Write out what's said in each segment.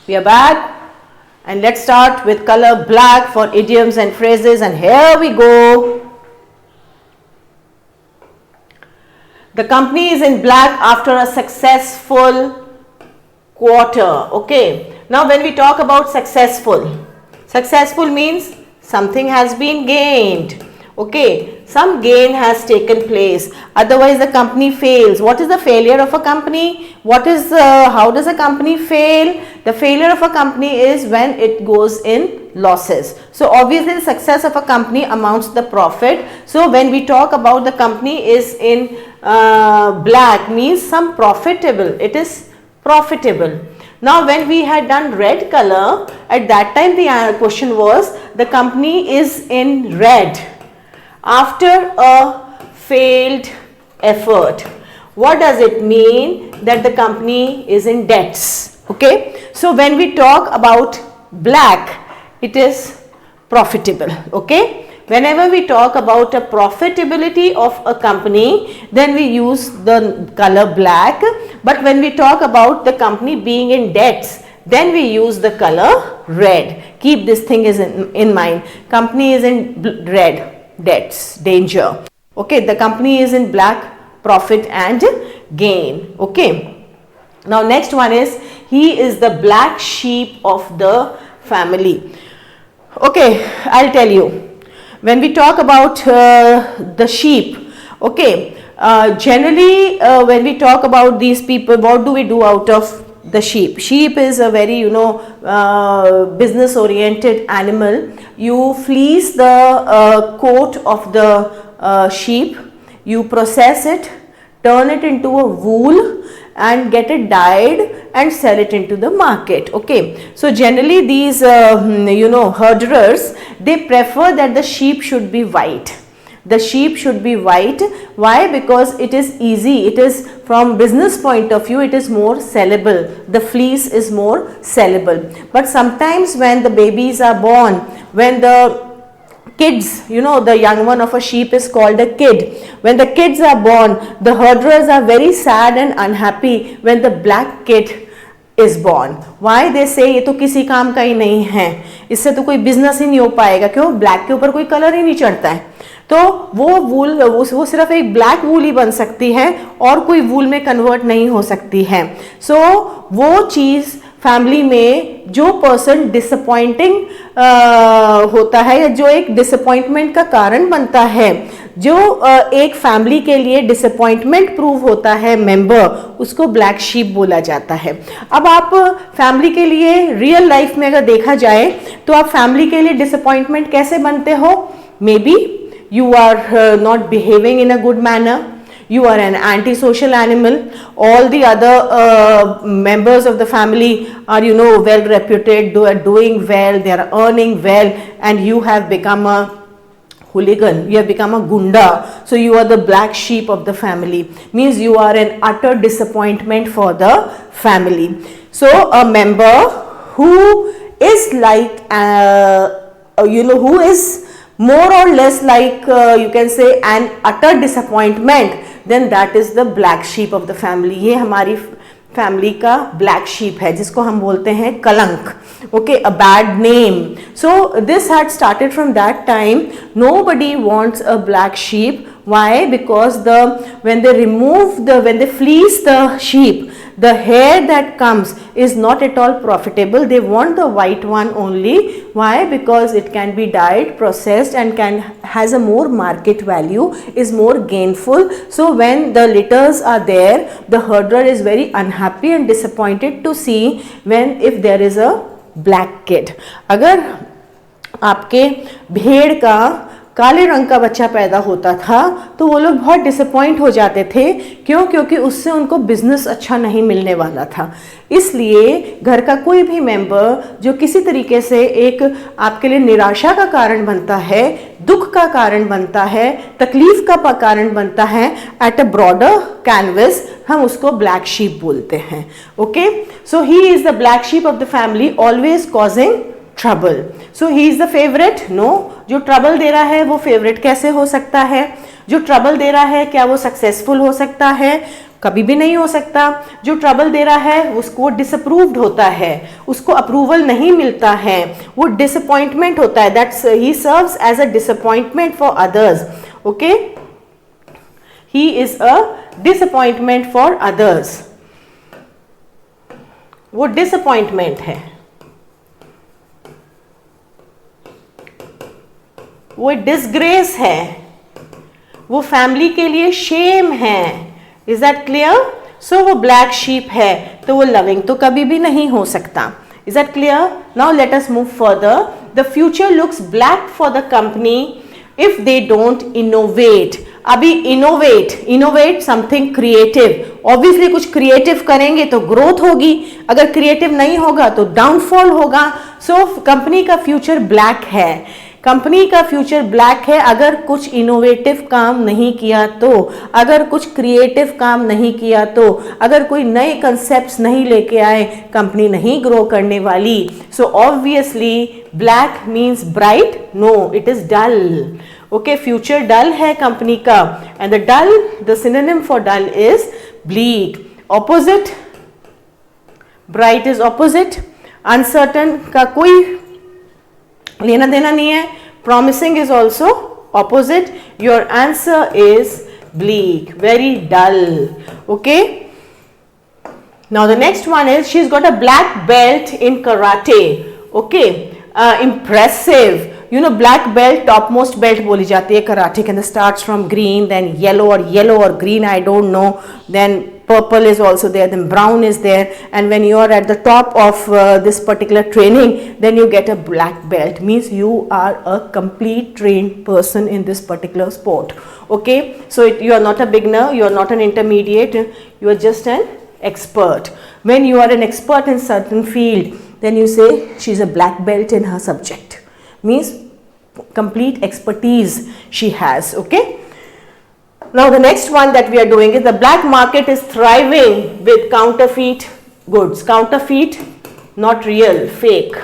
We are back and let's start with color black for idioms and phrases, and here we go. The company is in black after a successful quarter. Okay, now when we talk about successful means something has been gained. Okay, some gain has taken place, otherwise the company fails. What is the failure of a company? How does a company fail? The failure of a company is when it goes in losses. So obviously the success of a company amounts to the profit. So when we talk about the company is in black, means some profitable, it is profitable. Now when we had done red color, at that time the question was the company is in red after a failed effort. What does it mean? That the company is in debts. Okay, so when we talk about black, it is profitable. Okay, whenever we talk about a profitability of a company, then we use the color black. But when we talk about the company being in debts, then we use the color red. Keep this thing in mind. Company is in red, debts, danger. Okay, the company is in black, profit and gain. Okay, now next one is he is the black sheep of the family. Okay, I'll tell you. When we talk about the sheep, okay, generally when we talk about these people, what do we do out of the sheep? Sheep is a very business oriented animal. You fleece the coat of the sheep, you process it, turn it into a wool and get it dyed and sell it into the market. Okay, so generally these herders, they prefer that the sheep should be white. The sheep should be white. Why? Because it is easy. It is, from business point of view, it is more sellable. The fleece is more sellable. But sometimes when the babies are born, when the kids, the young one of a sheep is called a kid. When the kids are born, the herders are very sad and unhappy when the black kid is born. Why? They say ये तो किसी काम का ही नहीं है, इससे तो कोई बिजनेस ही नहीं हो पाएगा. क्यों? ब्लैक के ऊपर कोई कलर ही नहीं चढ़ता है. तो वो वूल, वो सिर्फ एक ब्लैक वूल ही बन सकती है और कोई वूल में कन्वर्ट नहीं हो सकती है. सो वो चीज़ फैमिली में जो पर्सन डिसअपॉइंटिंग होता है, या जो एक डिसअपॉइंटमेंट का कारण बनता है, जो एक फैमिली के लिए डिसअपॉइंटमेंट प्रूव होता है मेंबर, उसको ब्लैक शीप बोला जाता है. अब आप फैमिली के लिए रियल लाइफ में अगर देखा जाए तो आप फैमिली के लिए डिसअपॉइंटमेंट कैसे बनते हो? May be you are not behaving in a good manner, you are an antisocial animal, all the other members of the family are well reputed, they are doing well, they are earning well, and you have become a hooligan, you have become a gunda. So you are the black sheep of the family, means you are an utter disappointment for the family. So a member who is like who is more or less like you can say an utter disappointment, then that is the black sheep of the family. ये हमारी family का black sheep है, जिसको हम बोलते हैं कलंक. Okay, a bad name. So this had started from that time. Nobody wants a black sheep. Why? Because when they fleece the sheep, the hair that comes is not at all profitable. They want the white one only. Why? Because it can be dyed, processed, and has a more market value, is more gainful. So when the litters are there, the herder is very unhappy and disappointed to see if there is a black kid. अगर आपके भेड़ का काले रंग का बच्चा पैदा होता था तो वो लोग बहुत डिसअपॉइंट हो जाते थे. क्यों? क्योंकि उससे उनको बिजनेस अच्छा नहीं मिलने वाला था. इसलिए घर का कोई भी मेंबर जो किसी तरीके से एक आपके लिए निराशा का कारण बनता है, दुख का कारण बनता है, तकलीफ का कारण बनता है, एट अ ब्रॉडर कैनवस हम उसको ब्लैक शीप बोलते हैं. Okay, so he is the black sheep of the family, always causing trouble. So he is the favourite. No, जो ट्रबल दे रहा है वो फेवरेट कैसे हो सकता है? जो ट्रबल दे रहा है क्या वो सक्सेसफुल हो सकता है? कभी भी नहीं हो सकता. जो ट्रबल दे रहा है उसको डिसअप्रूव्ड होता है, उसको अप्रूवल नहीं मिलता है, वो डिसअपॉइंटमेंट होता है, that's he serves as a disappointment for others. Okay, he is a disappointment for others. वो डिसअपॉइंटमेंट है, वो डिसग्रेस है, वो फैमिली के लिए शेम है. Is that clear? सो वो ब्लैक शीप है, तो वो लविंग तो कभी भी नहीं हो सकता. Is that clear? Now let us move further. The future looks black for the company if they don't innovate. अभी इनोवेट समथिंग क्रिएटिव. ऑब्वियसली कुछ क्रिएटिव करेंगे तो ग्रोथ होगी, अगर क्रिएटिव नहीं होगा तो डाउनफॉल होगा. सो कंपनी का फ्यूचर ब्लैक है, कंपनी का फ्यूचर ब्लैक है अगर कुछ इनोवेटिव काम नहीं किया तो, अगर कुछ क्रिएटिव काम नहीं किया तो, अगर कोई नए कंसेप्ट्स नहीं लेके आए, कंपनी नहीं ग्रो करने वाली. So obviously black means bright, no it is dull. Okay, future dull है कंपनी का. And the dull, the synonym for dull is bleak. Opposite, bright is opposite. Uncertain का कोई लेना देना नहीं है. Promising is also opposite. Your answer is bleak, very dull. Okay, now the next one is she is got a black belt in karate. Okay, impressive. You know, black belt, topmost belt बोली जाती है karate के अंदर. starts from green, then yellow or green, I don't know, then purple is also there, then brown is there, and when you are at the top of this particular training, then you get a black belt. Means you are a complete trained person in this particular sport. Okay, so you are not a beginner, you are not an intermediate, you are just an expert. When you are an expert in certain field, then you say she is a black belt in her subject. Means complete expertise she has. Okay, now the next one that we are doing is the black market is thriving with counterfeit goods. Counterfeit, not real, fake.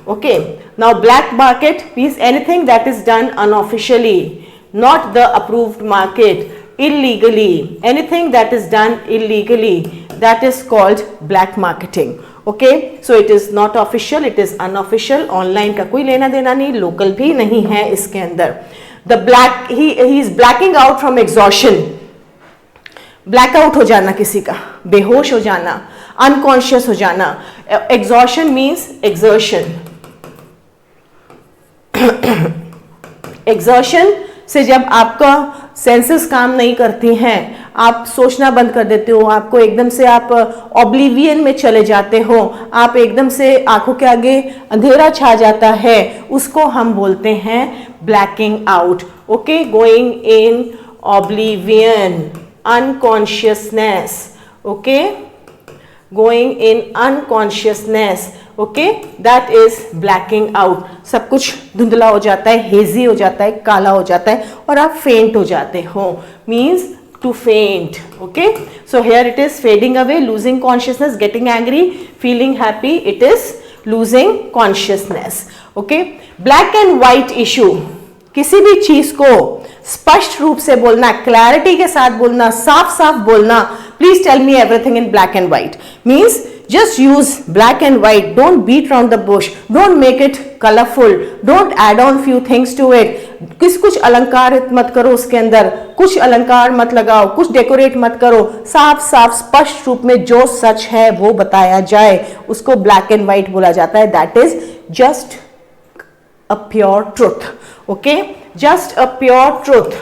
Okay, now black market means anything that is done unofficially, not the approved market, illegally. Anything that is done illegally, that is called black marketing. Okay, so it is not official, it is unofficial. Online का कोई लेना देना नहीं, local भी नहीं है इसके अंदर. The black, he is blacking out from exhaustion. Blackout हो जाना किसी का, बेहोश हो जाना, अनकॉन्शियस हो जाना. Exhaustion means exertion. एक्सर्शन से जब आपका सेंसेस काम नहीं करती हैं, आप सोचना बंद कर देते हो, आपको एकदम से आप ऑब्लिवियन में चले जाते हो, आप एकदम से आंखों के आगे अंधेरा छा जाता है, उसको हम बोलते हैं blacking out. Okay, going in oblivion, unconsciousness. Okay, going in unconsciousness. Okay, that is blacking out. सब कुछ धुंधला हो जाता है, हेजी हो जाता है, काला हो जाता है और आप फेंट हो जाते हो. Means to faint. Okay, so here it is fading away, losing consciousness, getting angry, feeling happy, it is losing consciousness. Okay, black and white issue, किसी भी चीज को स्पष्ट रूप से बोलना, क्लैरिटी के साथ बोलना, साफ साफ बोलना. Please tell me everything in black and white. Means just use black and white, don't beat around the bush, don't make it colorful, don't add on few things to it. कुछ अलंकार मत करो उसके अंदर, कुछ अलंकार मत लगाओ, कुछ डेकोरेट मत करो. साफ साफ स्पष्ट रूप में जो सच है वो बताया जाए, उसको ब्लैक एंड व्हाइट बोला जाता है. That is just a pure truth. Okay, just a pure truth.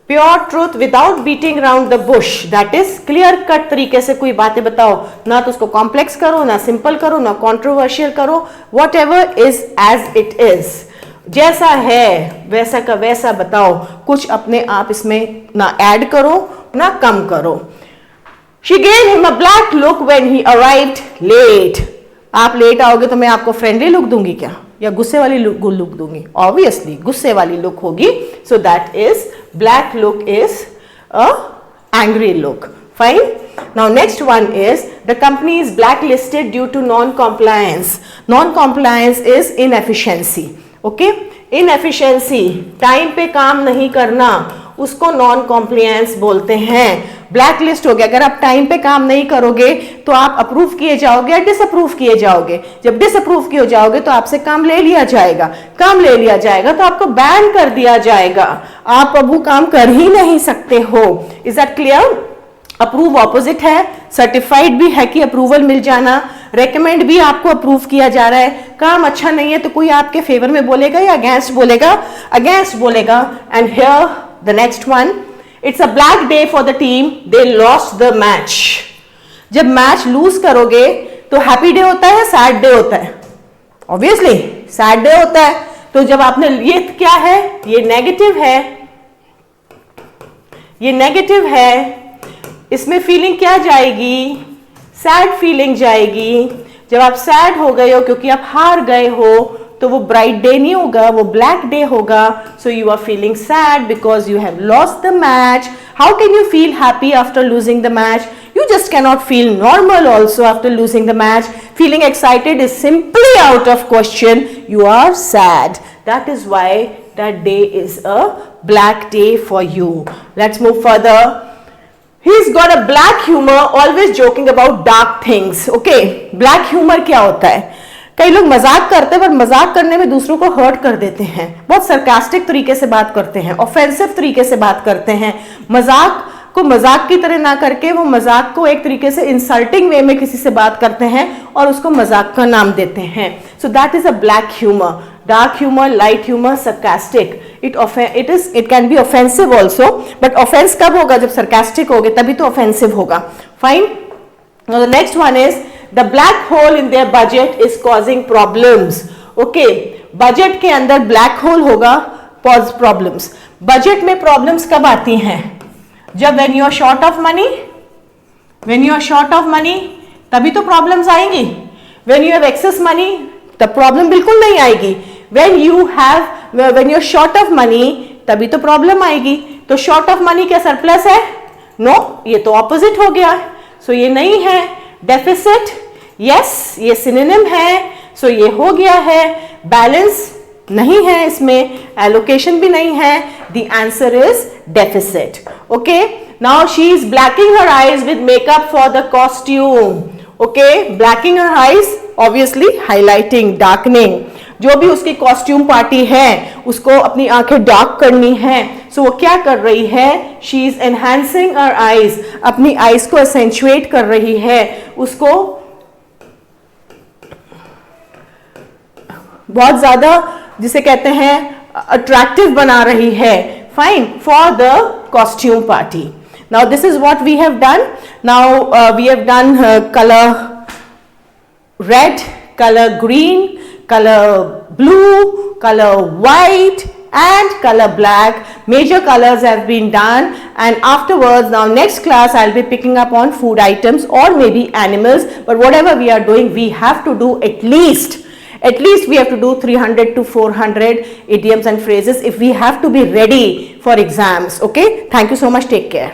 Pure truth without beating round the Bush. That is clear cut तरीके से कोई बातें बताओ, ना तो उसको कॉम्प्लेक्स करो, ना सिंपल करो, ना कॉन्ट्रोवर्शियल करो. Whatever is as it is, जैसा है वैसा का वैसा बताओ. कुछ अपने आप इसमें ना ऐड करो ना कम करो. She gave him a black look when he arrived late. आप लेट आओगे तो मैं आपको फ्रेंडली लुक दूंगी क्या, या गुस्से वाली लुक दूंगी? ऑब्वियसली गुस्से वाली लुक होगी. So that is black look is a angry look. Fine. Now next one is the company is blacklisted due to non-compliance. Non-compliance is inefficiency. Okay, inefficiency, time पे काम नहीं करना, उसको नॉन कॉम्प्लायंस बोलते हैं, ब्लैक लिस्ट हो गया। अगर आप टाइम पे काम नहीं करोगे तो आप अप्रूव किए जाओगे या डिसअप्रूव किए जाओगे। जब डिसअप्रूव किए जाओगे तो आपसे काम ले लिया जाएगा, काम ले लिया जाएगा तो आपको बैन कर दिया जाएगा, आप अब वो काम कर ही नहीं सकते हो। Is that clear? Approve opposite है, सर्टिफाइड भी है कि अप्रूवल मिल जाना, रेकमेंड भी आपको अप्रूव किया जा रहा है। काम अच्छा नहीं है तो कोई आपके फेवर में बोलेगा या अगेंस्ट बोलेगा? अगेंस्ट बोलेगा। And here the next one, it's a black day for the team, they lost the match. जब मैच लूज करोगे तो हैप्पी डे होता है, सैड डे होता है? ऑब्वियसली सैड डे होता है। तो जब आपने, ये क्या है, ये नेगेटिव है, ये नेगेटिव है, इसमें फीलिंग क्या जाएगी? सैड फीलिंग जाएगी। जब आप सैड हो गए हो क्योंकि आप हार गए हो तो वो ब्राइट डे नहीं होगा, वो ब्लैक डे होगा। So you are feeling sad because you have lost the match. How can you feel happy after losing the match? You just cannot feel normal also after losing the match. Feeling excited is simply out of question. You are sad. That is why that day is a black day for you. Let's move further. He's got a black humor, always joking about dark things. Okay, black humor क्या होता है? कई लोग मजाक करते हैं पर मजाक करने में दूसरों को हर्ट कर देते हैं, बहुत सरकास्टिक तरीके से बात करते हैं, ऑफेंसिव तरीके से बात करते हैं। मजाक को मजाक की तरह ना करके वो मजाक को एक तरीके से इंसल्टिंग वे में किसी से बात करते हैं और उसको मजाक का नाम देते हैं। So that is a black humour, dark humour, light humour, sarcastic. It can be offensive also, but offence कब होगा? जब सरकास्टिक होगे तभी तो ऑफेंसिव होगा। Fine. The next one is the black hole in their budget is causing problems. Okay, budget के अंदर black hole होगा, कॉज प्रॉब्लम्स। बजट में प्रॉब्लम्स कब आती हैं? जब when you are short of money, when you are short of money तभी तो प्रॉब्लम्स आएंगी। when you have excess money तब प्रॉब्लम बिल्कुल नहीं आएगी। when you are short of money तभी तो प्रॉब्लम आएगी। तो short of money क्या सरप्लस है? नो, ये तो ऑपोजिट हो गया। सो ये नहीं है। डेफिसिट, यस, ये सिनोनिम है, सो ये हो गया है। बैलेंस नहीं है, इसमें एलोकेशन भी नहीं है। The answer is deficit. Okay, now she is blacking her eyes with makeup for the costume. Okay, blacking her eyes obviously highlighting, darkening. जो भी उसकी कॉस्ट्यूम पार्टी है उसको अपनी आंखें डार्क करनी है। सो वो क्या कर रही है? She is enhancing her eyes, अपनी आईज को एसेंचुएट कर रही है, उसको बहुत ज्यादा जिसे कहते हैं अट्रैक्टिव बना रही है। Fine, for the costume party. Now this is what we have done. Now we have done colour red, colour green, colour blue, colour white and color black. Major colors have been done, and afterwards, now next class I'll be picking up on food items or maybe animals, but whatever we are doing, we have to do at least we have to do 300 to 400 idioms and phrases if we have to be ready for exams. Okay, thank you so much, take care.